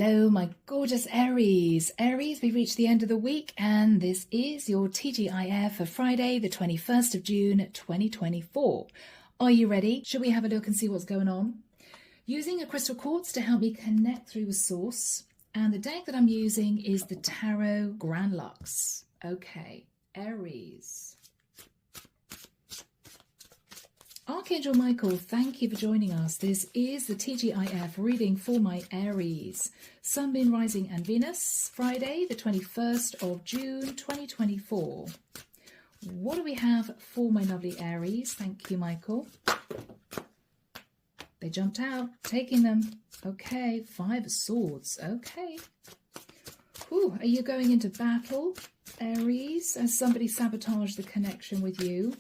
Hello, my gorgeous Aries. Aries, we've reached the end of the week, and this is your TGIF for Friday, the 21st of June, 2024. Are you ready? Should we have a look and see what's going on? Using a crystal quartz to help me connect through with source, and the deck that I'm using is the Tarot Grand Lux. Okay, Aries. Archangel Michael, thank you for joining us. This is the TGIF reading for my Aries. Sun, Moon, Rising and Venus, Friday, the 21st of June, 2024. What do we have for my lovely Aries? Thank you, Michael. They jumped out, taking them. Okay, 5 of Swords. Okay. Ooh, are you going into battle, Aries? Has somebody sabotaged the connection with you?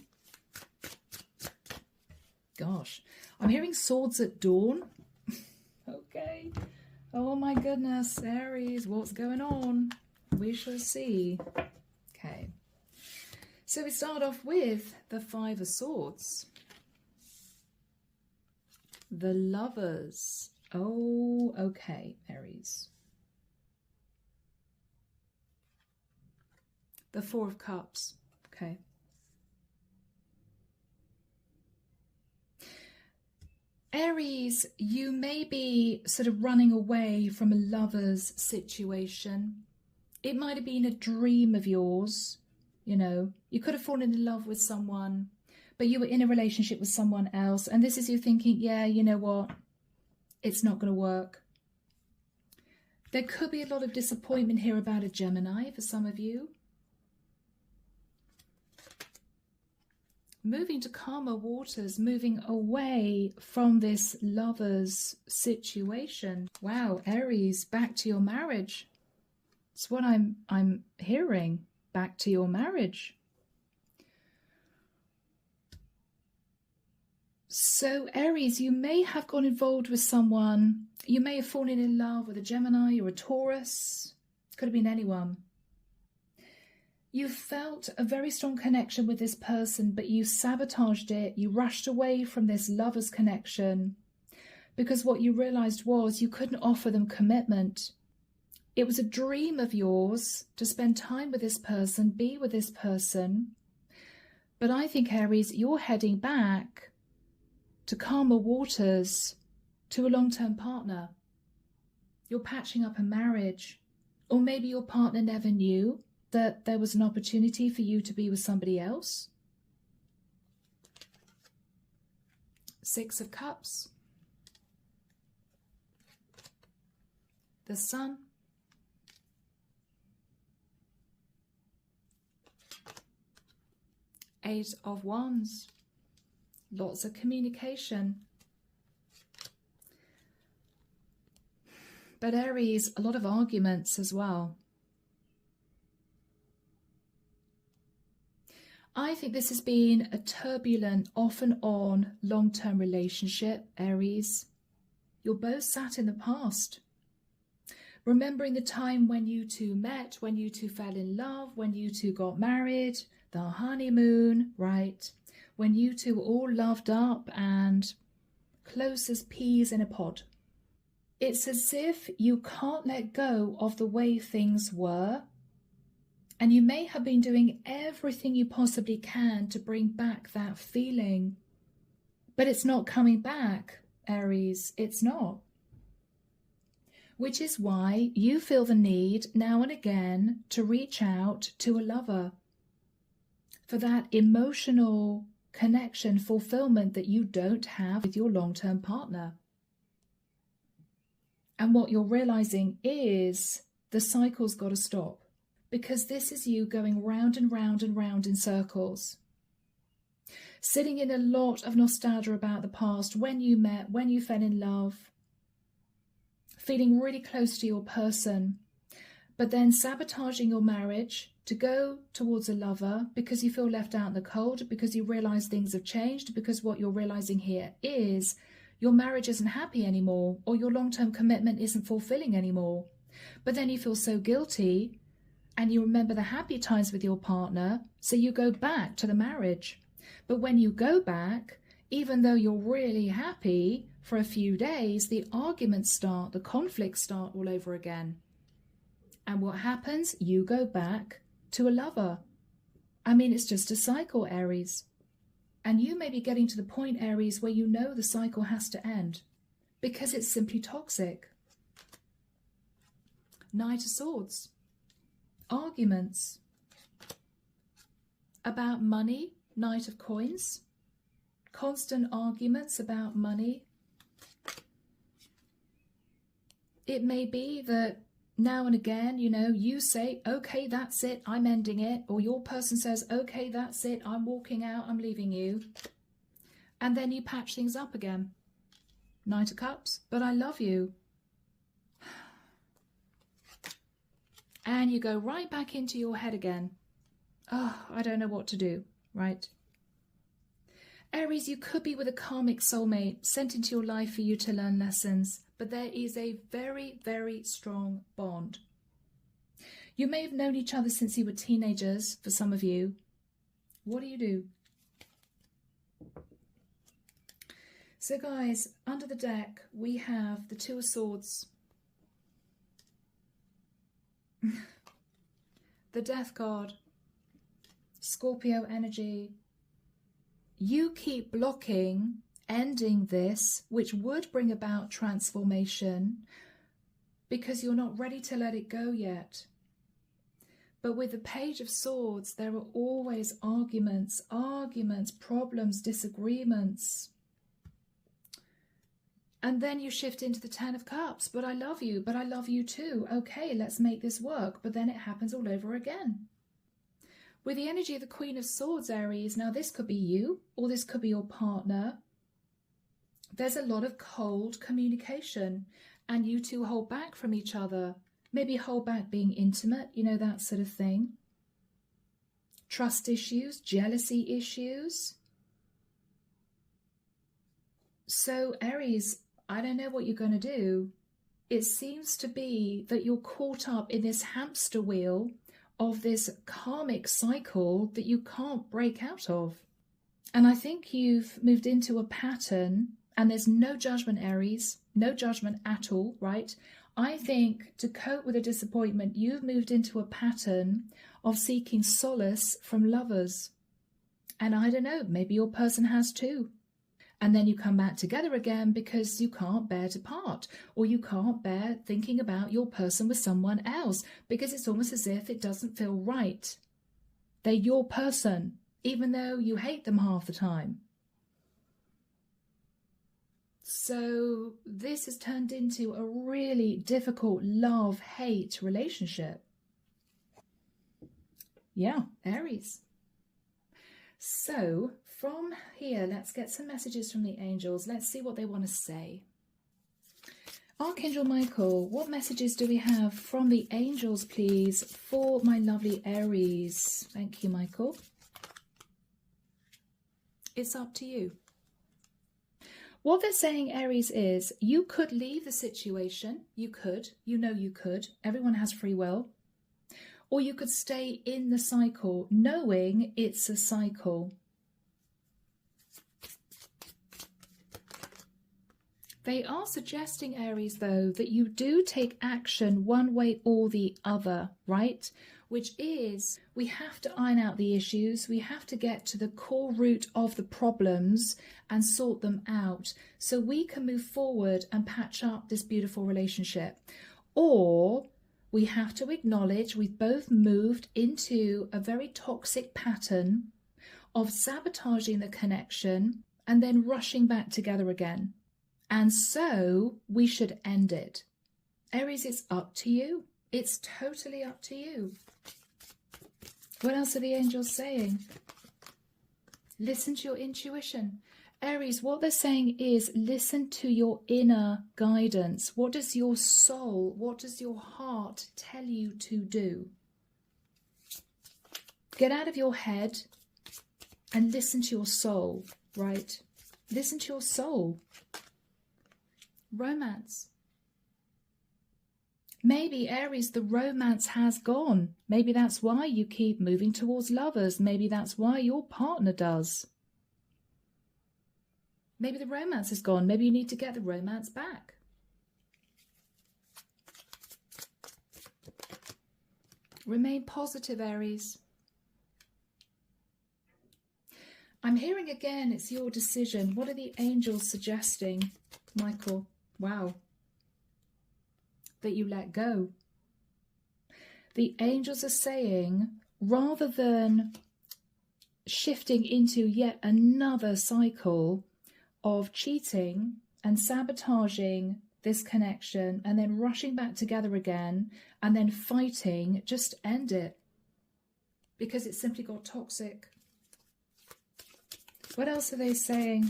Gosh, I'm hearing swords at dawn. Okay. Oh my goodness, Aries, what's going on? We shall see. Okay. So we start off with the 5 of Swords. The Lovers. Oh, okay, Aries. The 4 of Cups. Okay. Aries, you may be sort of running away from a lover's situation. It might have been a dream of yours. You know, you could have fallen in love with someone, but you were in a relationship with someone else. And this is you thinking, yeah, you know what? It's not going to work. There could be a lot of disappointment here about a Gemini for some of you. Moving to calmer waters, moving away from this lover's situation. Wow, Aries, back to your marriage. It's what I'm hearing. Back to your marriage. So Aries, you may have gone involved with someone. You may have fallen in love with a Gemini or a Taurus. Could have been anyone. You felt a very strong connection with this person, but you sabotaged it. You rushed away from this lover's connection because what you realized was you couldn't offer them commitment. It was a dream of yours to spend time with this person, be with this person. But I think, Aries, you're heading back to calmer waters, to a long-term partner. You're patching up a marriage, or maybe your partner never knew that there was an opportunity for you to be with somebody else. 6 of Cups. The Sun. Eight of Wands. Lots of communication. But Aries, a lot of arguments as well. I think this has been a turbulent, off and on, long-term relationship, Aries. You're both sat in the past. Remembering the time when you two met, when you two fell in love, when you two got married, the honeymoon, right? When you two were all loved up and close as peas in a pod. It's as if you can't let go of the way things were. And you may have been doing everything you possibly can to bring back that feeling. But it's not coming back, Aries. It's not. Which is why you feel the need now and again to reach out to a lover for that emotional connection, fulfillment that you don't have with your long-term partner. And what you're realizing is the cycle's got to stop. Because this is you going round and round and round in circles. Sitting in a lot of nostalgia about the past, when you met, when you fell in love. Feeling really close to your person. But then sabotaging your marriage to go towards a lover because you feel left out in the cold, because you realize things have changed, because what you're realizing here is your marriage isn't happy anymore, or your long-term commitment isn't fulfilling anymore. But then you feel so guilty. And you remember the happy times with your partner, so you go back to the marriage. But when you go back, Even though you're really happy for a few days, the arguments start, the conflicts start all over again. And what happens? You go back to a lover. I mean, it's just a cycle, Aries. And you may be getting to the point, Aries, where you know the cycle has to end because it's simply toxic. Knight of Swords. Arguments about money. Knight of Coins. Constant arguments about money. It may be that now and again, you know, you say, okay, that's it, I'm ending it. Or your person says, okay, that's it, I'm walking out, I'm leaving you. And then you patch things up again. Knight of Cups, but I love you. And you go right back into your head again. Oh, I don't know what to do, right? Aries, you could be with a karmic soulmate sent into your life for you to learn lessons, but there is a very, very strong bond. You may have known each other since you were teenagers, for some of you. What do? So guys, under the deck, we have the Two of Swords, the Death card, Scorpio energy. You keep blocking ending this, which would bring about transformation, because you're not ready to let it go yet. But with the Page of Swords, there are always arguments, problems, disagreements. And then you shift into the Ten of Cups. But I love you, but I love you too. Okay, let's make this work. But then it happens all over again. With the energy of the Queen of Swords, Aries, now this could be you, or this could be your partner. There's a lot of cold communication, and you two hold back from each other. Maybe hold back being intimate, you know, that sort of thing. Trust issues, jealousy issues. So, Aries, I don't know what you're going to do. It seems to be that you're caught up in this hamster wheel of this karmic cycle that you can't break out of. And I think you've moved into a pattern, and there's no judgment, Aries, no judgment at all, right? I think to cope with a disappointment, you've moved into a pattern of seeking solace from lovers. And I don't know, maybe your person has too. And then you come back together again because you can't bear to part, or you can't bear thinking about your person with someone else because it's almost as if it doesn't feel right. They're your person, even though you hate them half the time. So this has turned into a really difficult love-hate relationship. Yeah, Aries. So from here, let's get some messages from the angels. Let's see what they want to say. Archangel Michael, what messages do we have from the angels, please, for my lovely Aries? Thank you, Michael. It's up to you. What they're saying, Aries, is you could leave the situation. You could. You know you could. Everyone has free will. Or you could stay in the cycle, knowing it's a cycle. They are suggesting, Aries, though, that you do take action one way or the other, right? Which is, we have to iron out the issues. We have to get to the core root of the problems and sort them out so we can move forward and patch up this beautiful relationship. Or we have to acknowledge we've both moved into a very toxic pattern of sabotaging the connection and then rushing back together again. And so we should end it. Aries, it's up to you. It's totally up to you. What else are the angels saying? Listen to your intuition. Aries, what they're saying is listen to your inner guidance. What does your soul, what does your heart tell you to do? Get out of your head and listen to your soul, right? Listen to your soul. Romance. Maybe, Aries, the romance has gone. Maybe that's why you keep moving towards lovers. Maybe that's why your partner does. Maybe the romance is gone. Maybe you need to get the romance back. Remain positive, Aries. I'm hearing again, it's your decision. What are the angels suggesting, Michael? Wow. That you let go. The angels are saying, rather than shifting into yet another cycle of cheating and sabotaging this connection and then rushing back together again and then fighting, just end it, because it simply got toxic. What else are they saying?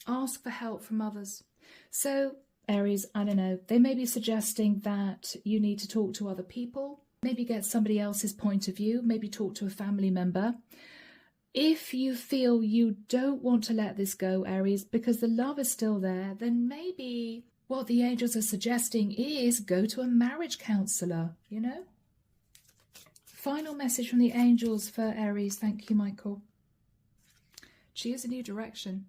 Ask for help from others. So, Aries, I don't know, they may be suggesting that you need to talk to other people, maybe get somebody else's point of view, maybe talk to a family member. If you feel you don't want to let this go, Aries, because the love is still there, then maybe what the angels are suggesting is go to a marriage counselor, you know? Final message from the angels for Aries. Thank you, Michael. Choose a new direction.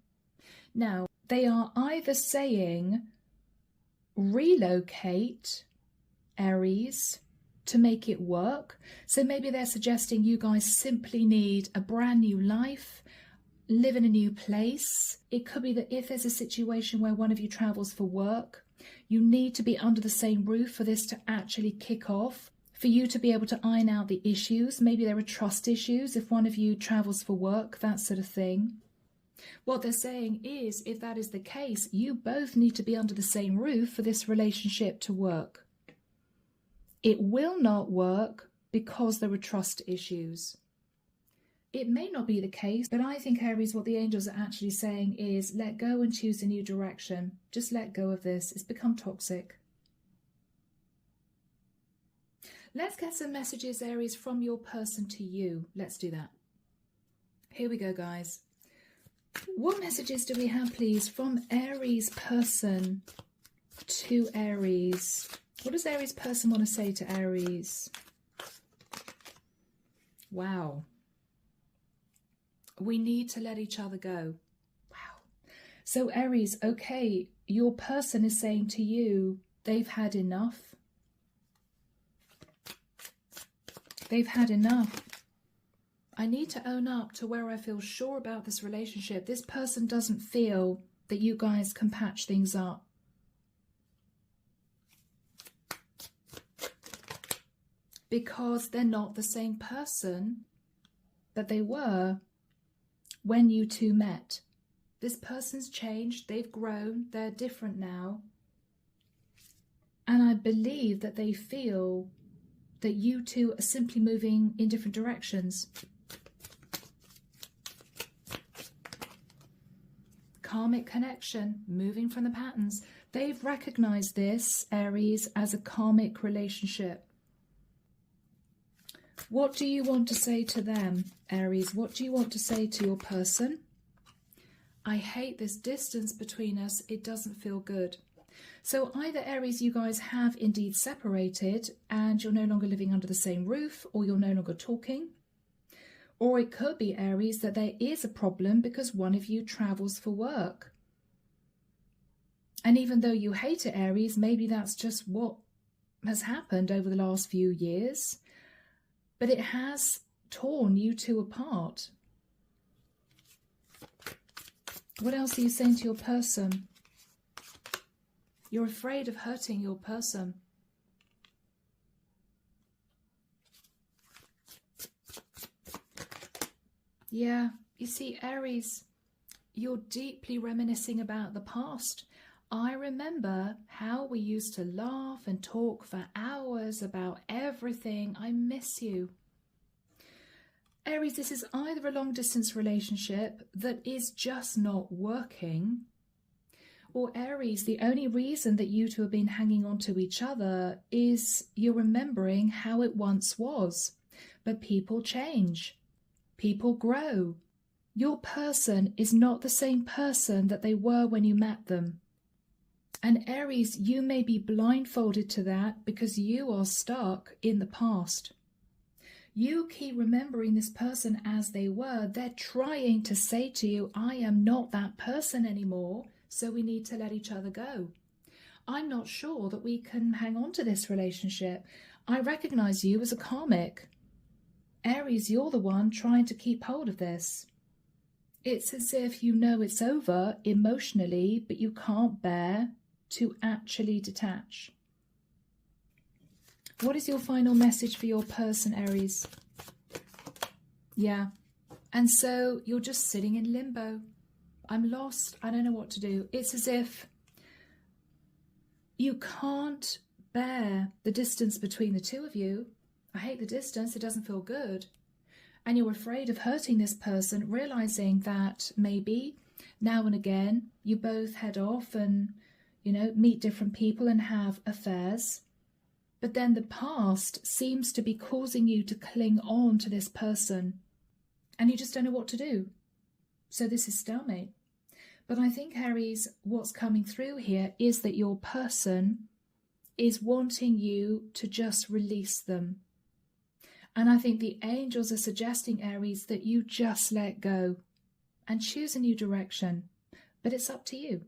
Now, they are either saying relocate, Aries, to make it work. So maybe they're suggesting you guys simply need a brand new life, live in a new place. It could be that if there's a situation where one of you travels for work, you need to be under the same roof for this to actually kick off, for you to be able to iron out the issues. Maybe there are trust issues if one of you travels for work, that sort of thing. What they're saying is, if that is the case, you both need to be under the same roof for this relationship to work. It will not work because there are trust issues. It may not be the case, but I think, Aries, what the angels are actually saying is let go and choose a new direction. Just let go of this. It's become toxic. Let's get some messages, Aries, from your person to you. Let's do that. Here we go, guys. What messages do we have, please, from Aries person to Aries? What does Aries person want to say to Aries? Wow. We need to let each other go. Wow. So Aries, okay, your person is saying to you, they've had enough. They've had enough. I need to own up to where I feel sure about this relationship. This person doesn't feel that you guys can patch things up. Because they're not the same person that they were when you two met. This person's changed, they've grown, they're different now. And I believe that they feel that you two are simply moving in different directions. Karmic connection, moving from the patterns. They've recognized this, Aries, as a karmic relationship. What do you want to say to them, Aries? What do you want to say to your person? I hate this distance between us. It doesn't feel good. So either, Aries, you guys have indeed separated and you're no longer living under the same roof, or you're no longer talking. Or it could be, Aries, that there is a problem because one of you travels for work. And even though you hate it, Aries, maybe that's just what has happened over the last few years. But it has torn you two apart. What else are you saying to your person? You're afraid of hurting your person. Yeah, you see, Aries, you're deeply reminiscing about the past. I remember how we used to laugh and talk for hours about everything. I miss you. Aries, this is either a long-distance relationship that is just not working, or Aries, the only reason that you two have been hanging on to each other is you're remembering how it once was. But people change. People grow. Your person is not the same person that they were when you met them. And Aries, you may be blindfolded to that because you are stuck in the past. You keep remembering this person as they were. They're trying to say to you, I am not that person anymore, so we need to let each other go. I'm not sure that we can hang on to this relationship. I recognize you as a karmic. Aries, you're the one trying to keep hold of this. It's as if you know it's over emotionally, but you can't bear to actually detach. What is your final message for your person, Aries? Yeah. And so you're just sitting in limbo. I'm lost. I don't know what to do. It's as if you can't bear the distance between the two of you. I hate the distance. It doesn't feel good. And you're afraid of hurting this person, realizing that maybe now and again you both head off and, meet different people and have affairs. But then the past seems to be causing you to cling on to this person and you just don't know what to do. So this is stalemate. But I think, Aries, what's coming through here is that your person is wanting you to just release them. And I think the angels are suggesting, Aries, that you just let go and choose a new direction. But it's up to you.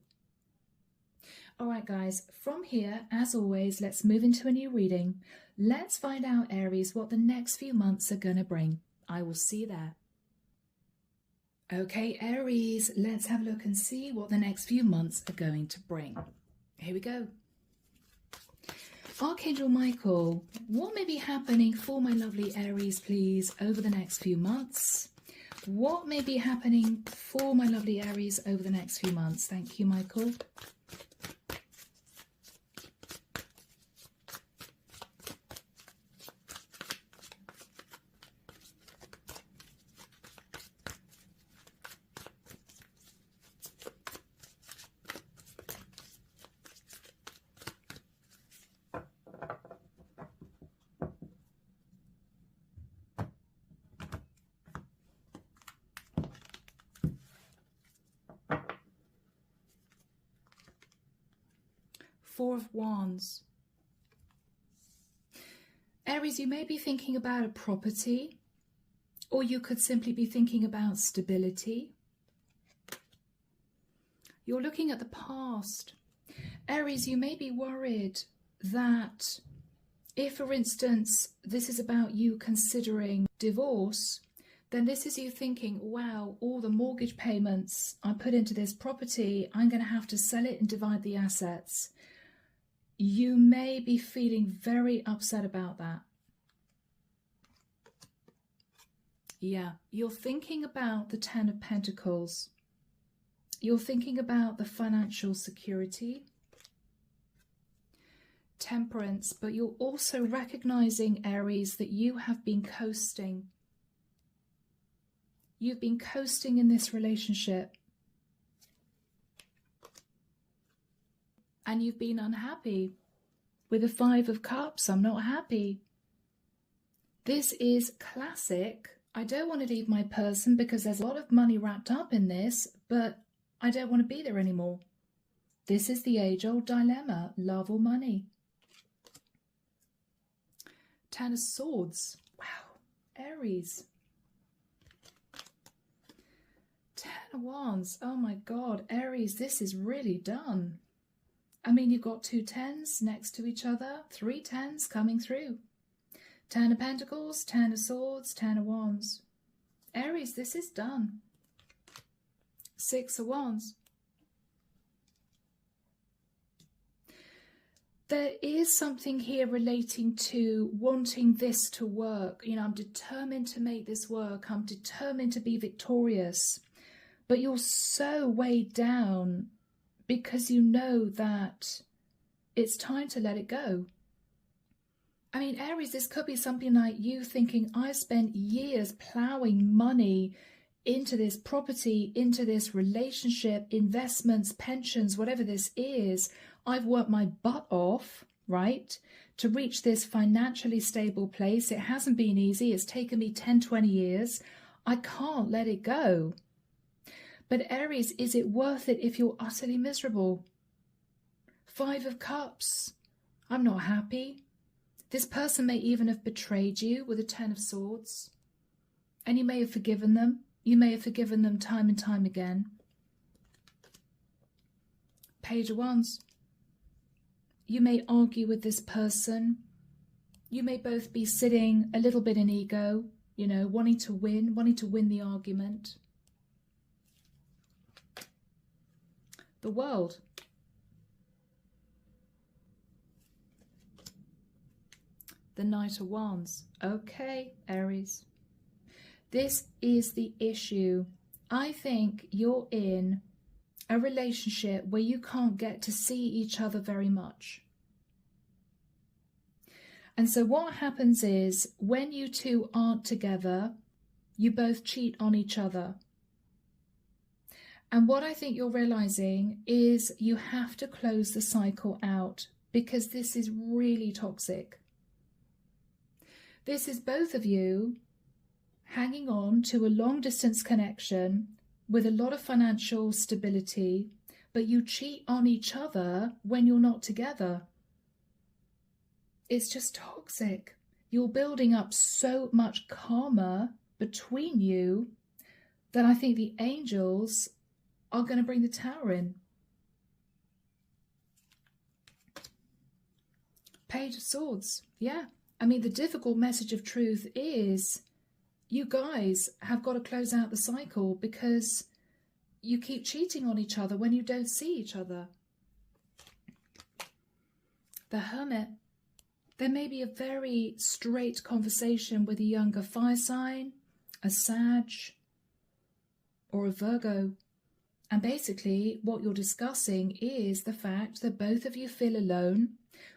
All right, guys, from here, as always, let's move into a new reading. Let's find out, Aries, what the next few months are going to bring. I will see you there. Okay, Aries, let's have a look and see what the next few months are going to bring. Here we go. Archangel Michael, what may be happening for my lovely Aries, please, over the next few months? What may be happening for my lovely Aries over the next few months? Thank you, Michael. Four of Wands. Aries, you may be thinking about a property, or you could simply be thinking about stability. You're looking at the past. Aries, you may be worried that if, for instance, this is about you considering divorce, then this is you thinking, wow, all the mortgage payments I put into this property, I'm going to have to sell it and divide the assets. You may be feeling very upset about that. Yeah, you're thinking about the Ten of Pentacles. You're thinking about the financial security, Temperance, but you're also recognizing, Aries, that you have been coasting. You've been coasting in this relationship. And you've been unhappy. With the Five of Cups, I'm not happy. This is classic. I don't want to leave my person because there's a lot of money wrapped up in this, but I don't want to be there anymore. This is the age-old dilemma, love or money. Ten of Swords. Wow, Aries. Ten of Wands. Oh my God, Aries, this is really done. I mean, you've got two tens next to each other, three tens coming through. Ten of Pentacles, Ten of Swords, Ten of Wands. Aries, this is done. Six of Wands. There is something here relating to wanting this to work. I'm determined to make this work. I'm determined to be victorious. But you're so weighed down because you know that it's time to let it go. I mean, Aries, this could be something like you thinking, I've spent years plowing money into this property, into this relationship, investments, pensions, whatever this is. I've worked my butt off, right, to reach this financially stable place. It hasn't been easy. It's taken me 10, 20 years. I can't let it go. But Aries, is it worth it if you're utterly miserable? Five of Cups. I'm not happy. This person may even have betrayed you with a 10 of Swords. And you may have forgiven them. You may have forgiven them time and time again. Page of Wands. You may argue with this person. You may both be sitting a little bit in ego, you know, wanting to win the argument. The World. The Knight of Wands. Okay, Aries. This is the issue. I think you're in a relationship where you can't get to see each other very much. And so what happens is when you two aren't together, you both cheat on each other. And what I think you're realizing is you have to close the cycle out because this is really toxic. This is both of you hanging on to a long distance connection with a lot of financial stability, but you cheat on each other when you're not together. It's just toxic. You're building up so much karma between you that I think the angels are going to bring the Tower in. Page of Swords. Yeah. I mean, the difficult message of truth is you guys have got to close out the cycle because you keep cheating on each other when you don't see each other. The Hermit. There may be a very straight conversation with a younger fire sign, a Sag, or a Virgo. And basically what you're discussing is the fact that both of you feel alone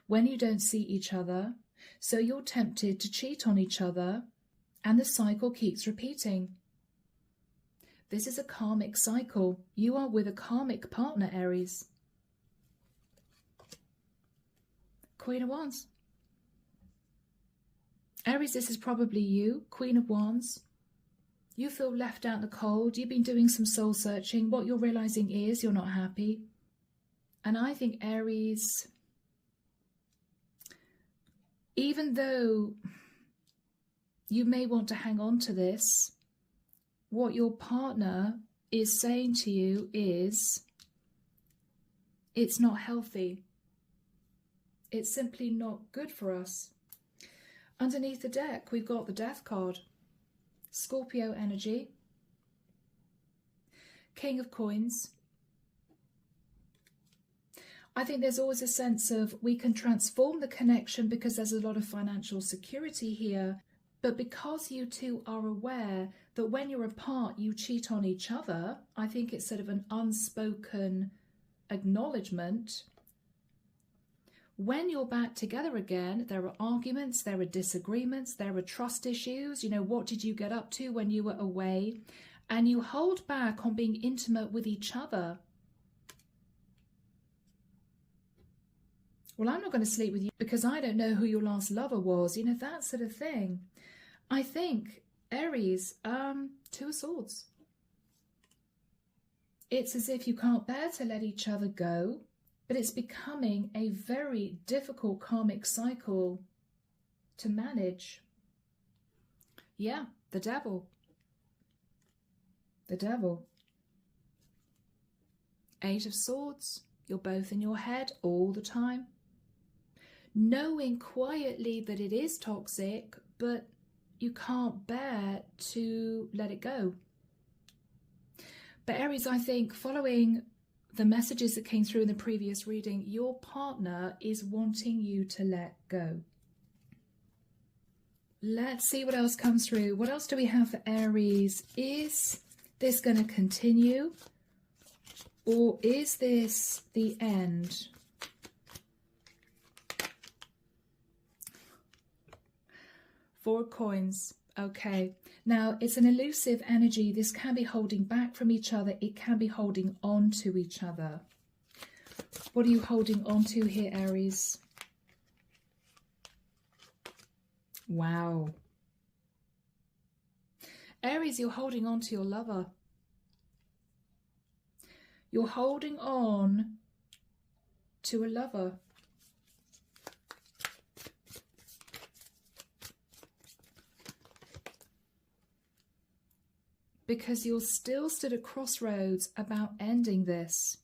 when you don't see each other. So you're tempted to cheat on each other and the cycle keeps repeating. This is a karmic cycle. You are with a karmic partner, Aries. Queen of Wands. Aries, this is probably you, Queen of Wands. You feel left out in the cold. You've been doing some soul searching. What you're realizing is you're not happy. And I think Aries, even though you may want to hang on to this, what your partner is saying to you is it's not healthy. It's simply not good for us. Underneath the deck, we've got the Death card. Scorpio energy. King of Coins. I think there's always a sense of we can transform the connection because there's a lot of financial security here. But because you two are aware that when you're apart, you cheat on each other, I think it's sort of an unspoken acknowledgement. When you're back together again, there are arguments, there are disagreements, there are trust issues. You know, what did you get up to when you were away? And you hold back on being intimate with each other. Well, I'm not going to sleep with you because I don't know who your last lover was. You know, that sort of thing. I think, Aries, Two of Swords. It's as if you can't bear to let each other go, but it's becoming a very difficult karmic cycle to manage. Yeah, the Devil. The Devil. Eight of Swords. You're both in your head all the time. Knowing quietly that it is toxic, but you can't bear to let it go. But Aries, I think following the messages that came through in the previous reading, your partner is wanting you to let go. Let's see what else comes through. What else do we have for Aries? Is this going to continue? Or is this the end? Four of Coins. Okay. Now, it's an elusive energy. This can be holding back from each other. It can be holding on to each other. What are you holding on to here, Aries? Wow. Aries, you're holding on to your lover. You're holding on to a lover. because you're still stood at crossroads about ending this.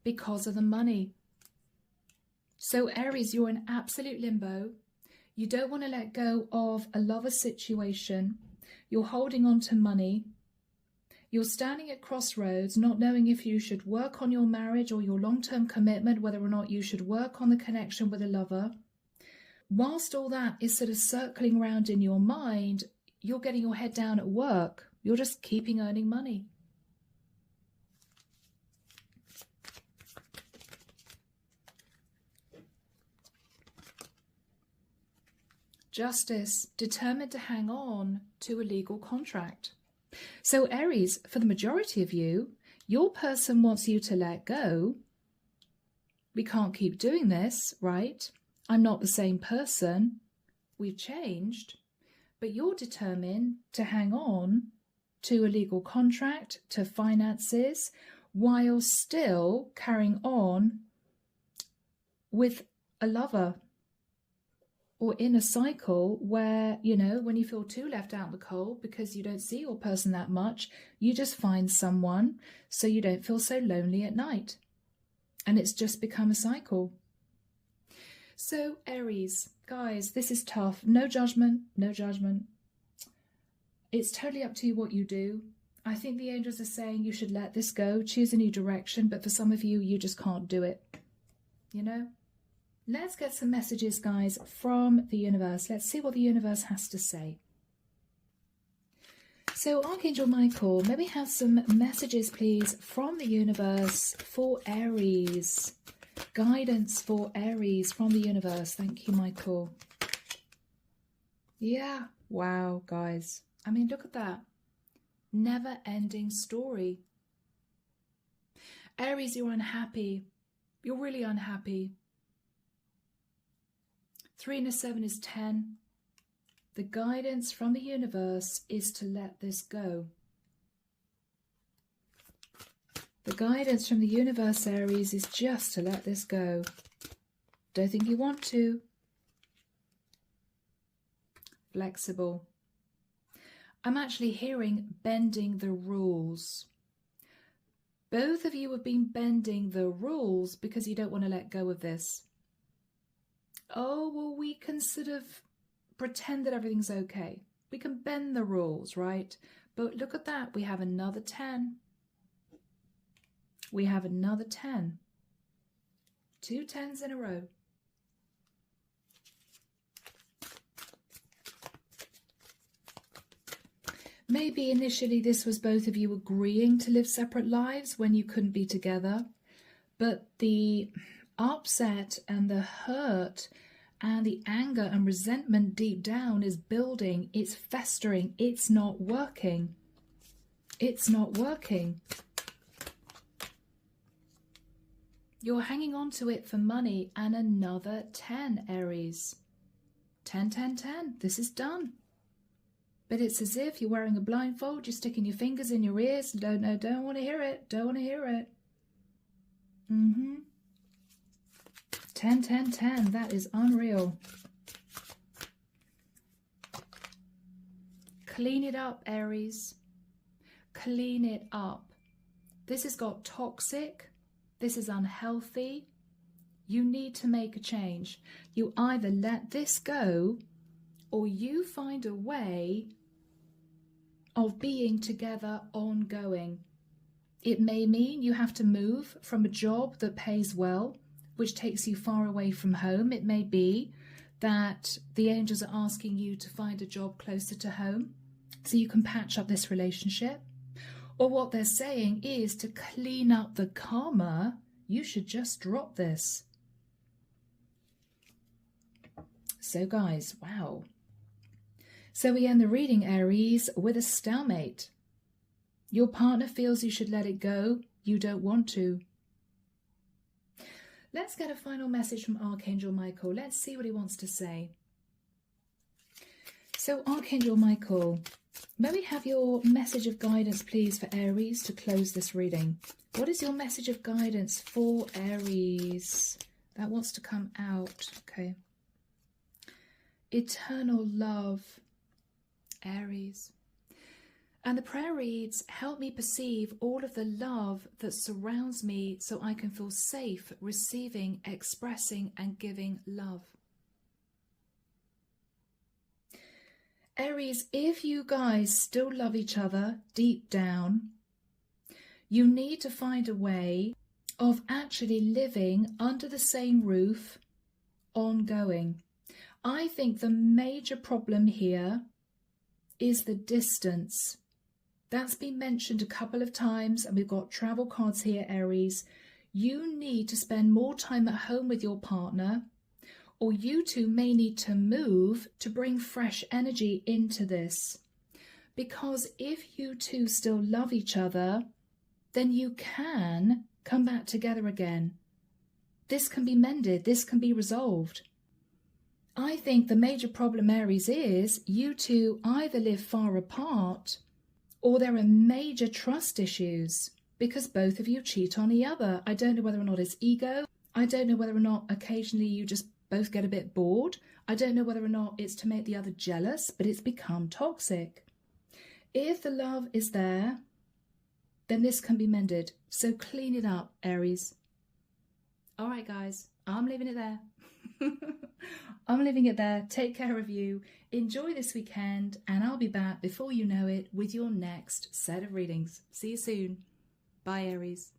Because of the money. So Aries, you're in absolute limbo. You don't want to let go of a lover situation. You're holding on to money. You're standing at crossroads, not knowing if you should work on your marriage or your long-term commitment, whether or not you should work on the connection with a lover. Whilst all that is sort of circling around in your mind, you're getting your head down at work. You're just keeping earning money. Justice, determined to hang on to a legal contract. So Aries, for the majority of you, your person wants you to let go. We can't keep doing this, right? I'm not the same person. We've changed. But you're determined to hang on to a legal contract, to finances, while still carrying on with a lover. Or in a cycle where, you know, when you feel too left out in the cold because you don't see your person that much, you just find someone so you don't feel so lonely at night. And it's just become a cycle. So Aries, guys, this is tough. No judgment, no judgment. It's totally up to you what you do. I think the angels are saying you should let this go, choose a new direction. But for some of you, you just can't do it, you know? Let's get some messages, guys, from the universe. Let's see what the universe has to say. So, Archangel Michael, may we have some messages, please, from the universe for Aries? Guidance for Aries from the universe. Thank you, Michael. Yeah, wow, guys. I mean, look at that. Never-ending story. Aries, you're unhappy. You're really unhappy. 3 and a 7 is 10. The guidance from the universe is to let this go. The guidance from the universe, Aries, is just to let this go. Don't think you want to. Flexible. I'm actually hearing bending the rules. Both of you have been bending the rules because you don't want to let go of this. Oh, well, we can sort of pretend that everything's okay. We can bend the rules, right? But look at that. We have another 10. We have another 10. 2 10s in a row. Maybe initially this was both of you agreeing to live separate lives when you couldn't be together. But the upset and the hurt and the anger and resentment deep down is building. It's festering. It's not working. It's not working. You're hanging on to it for money and another 10, Aries. 10, 10, 10. This is done. But it's as if you're wearing a blindfold. You're sticking your fingers in your ears. Don't want to hear it. Don't want to hear it. 10, 10, 10. That is unreal. Clean it up, Aries. Clean it up. This has got toxic. This is unhealthy. You need to make a change. You either let this go or you find a way of being together ongoing. It may mean you have to move from a job that pays well, which takes you far away from home. It may be that the angels are asking you to find a job closer to home so you can patch up this relationship. Or what they're saying is to clean up the karma, you should just drop this. So guys, wow. So we end the reading, Aries, with a stalemate. Your partner feels you should let it go. You don't want to. Let's get a final message from Archangel Michael. Let's see what he wants to say. So Archangel Michael, may we have your message of guidance, please, for Aries to close this reading? What is your message of guidance for Aries? That wants to come out. Okay. Eternal love, Aries. And the prayer reads, help me perceive all of the love that surrounds me so I can feel safe receiving, expressing and giving love. Aries, if you guys still love each other deep down, you need to find a way of actually living under the same roof ongoing. I think the major problem here is the distance. That's been mentioned a couple of times, and we've got travel cards here, Aries. You need to spend more time at home with your partner, or you two may need to move to bring fresh energy into this. Because if you two still love each other, then you can come back together again. This can be mended, this can be resolved. I think the major problem, Aries, is you two either live far apart or there are major trust issues because both of you cheat on the other. I don't know whether or not it's ego. I don't know whether or not occasionally you just both get a bit bored. I don't know whether or not it's to make the other jealous, but it's become toxic. If the love is there, then this can be mended. So clean it up, Aries. All right, guys, I'm leaving it there. I'm leaving it there. Take care of you. Enjoy this weekend, and I'll be back before you know it with your next set of readings. See you soon. Bye, Aries.